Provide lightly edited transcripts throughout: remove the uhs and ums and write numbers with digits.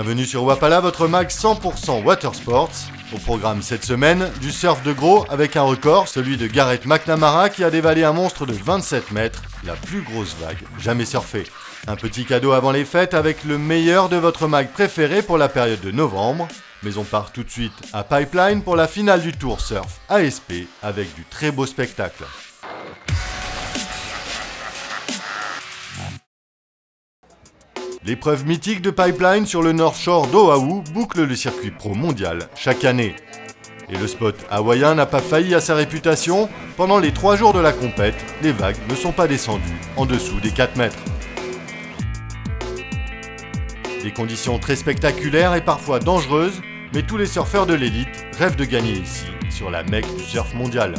Bienvenue sur Wapala, votre mag 100% Watersports. Au programme cette semaine, du surf de gros avec un record, celui de Garrett McNamara qui a dévalé un monstre de 27 mètres, la plus grosse vague jamais surfée. Un petit cadeau avant les fêtes avec le meilleur de votre mag préféré pour la période de novembre. Mais on part tout de suite à Pipeline pour la finale du Tour Surf ASP avec du très beau spectacle. L'épreuve mythique de Pipeline sur le North Shore d'Oahu boucle le circuit pro mondial chaque année. Et le spot hawaïen n'a pas failli à sa réputation. Pendant les 3 jours de la compète, les vagues ne sont pas descendues en dessous des 4 mètres. Des conditions très spectaculaires et parfois dangereuses, mais tous les surfeurs de l'élite rêvent de gagner ici, sur la Mecque du surf mondial.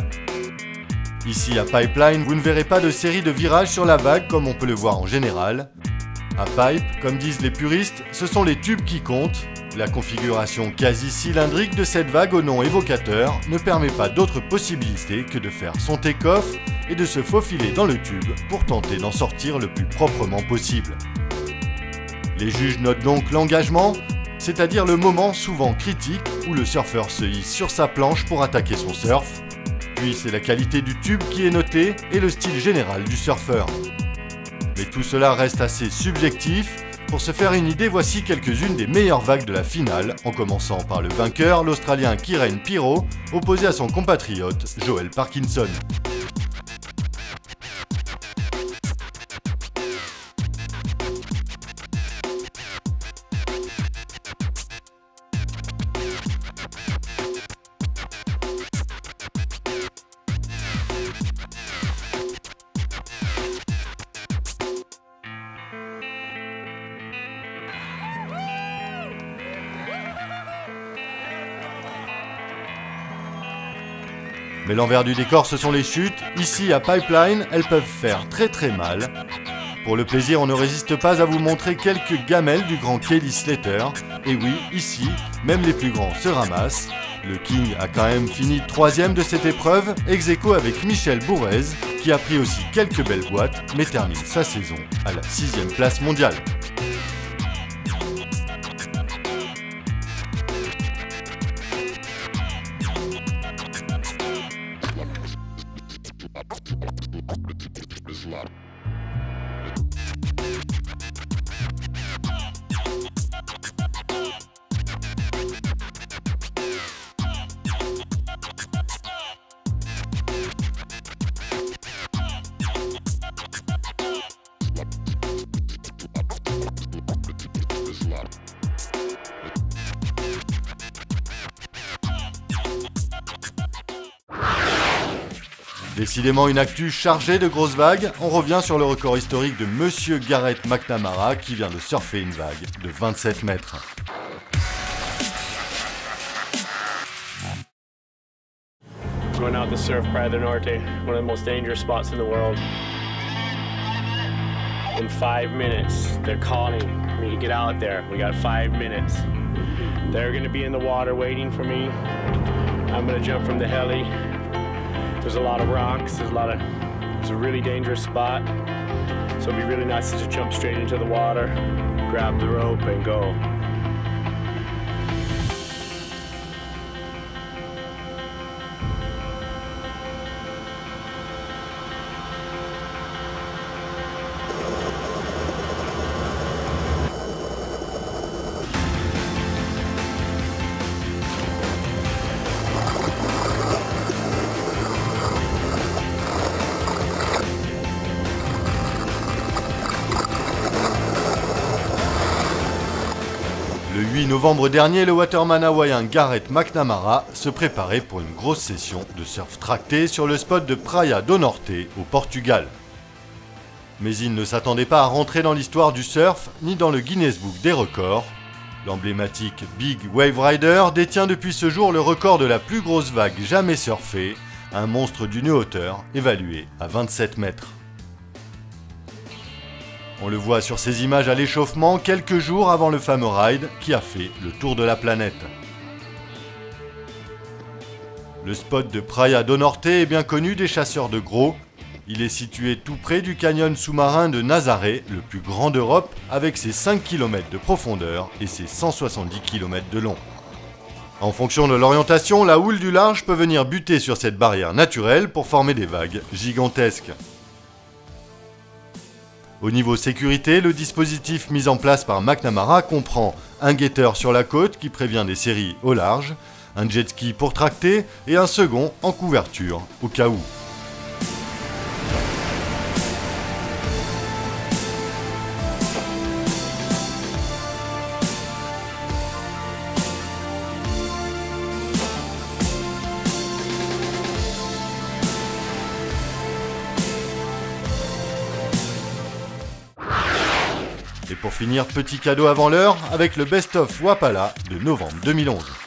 Ici à Pipeline, vous ne verrez pas de série de virages sur la vague comme on peut le voir en général. À Pipe, comme disent les puristes, ce sont les tubes qui comptent. La configuration quasi cylindrique de cette vague au nom évocateur ne permet pas d'autre possibilité que de faire son take-off et de se faufiler dans le tube pour tenter d'en sortir le plus proprement possible. Les juges notent donc l'engagement, c'est-à-dire le moment souvent critique où le surfeur se hisse sur sa planche pour attaquer son surf. Puis c'est la qualité du tube qui est notée et le style général du surfeur. Mais tout cela reste assez subjectif. Pour se faire une idée, voici quelques-unes des meilleures vagues de la finale, en commençant par le vainqueur, l'Australien Kieran Piro, opposé à son compatriote Joel Parkinson. Mais l'envers du décor, ce sont les chutes. Ici, à Pipeline, elles peuvent faire très mal. Pour le plaisir, on ne résiste pas à vous montrer quelques gamelles du grand Kelly Slater. Et oui, ici, même les plus grands se ramassent. Le King a quand même fini 3e de cette épreuve, ex-aequo avec Michel Bourrez, qui a pris aussi quelques belles boîtes, mais termine sa saison à la 6e place mondiale. Décidément une actu chargée de grosses vagues, on revient sur le record historique de Monsieur Garrett McNamara qui vient de surfer une vague de 27 mètres. Going out to surf Praia do Norte, one of the most dangerous spots in the world. In 5 minutes, they're calling me to get out there. We got 5 minutes. They're gonna be in the water waiting for me. I'm gonna jump from the heli. There's a lot of rocks, it's a really dangerous spot. So it'd be really nice to just jump straight into the water, grab the rope and go. Le 8 novembre dernier, le waterman hawaïen Garrett McNamara se préparait pour une grosse session de surf tracté sur le spot de Praia do Norte au Portugal. Mais il ne s'attendait pas à rentrer dans l'histoire du surf ni dans le Guinness Book des records. L'emblématique Big Wave Rider détient depuis ce jour le record de la plus grosse vague jamais surfée, un monstre d'une hauteur évaluée à 27 mètres. On le voit sur ces images à l'échauffement quelques jours avant le fameux ride qui a fait le tour de la planète. Le spot de Praia do Norte est bien connu des chasseurs de gros. Il est situé tout près du canyon sous-marin de Nazaré, le plus grand d'Europe, avec ses 5 km de profondeur et ses 170 km de long. En fonction de l'orientation, la houle du large peut venir buter sur cette barrière naturelle pour former des vagues gigantesques. Au niveau sécurité, le dispositif mis en place par McNamara comprend un guetteur sur la côte qui prévient des séries au large, un jet ski pour tracter et un second en couverture au cas où. Et pour finir, petit cadeau avant l'heure avec le Best of Wapala de novembre 2011.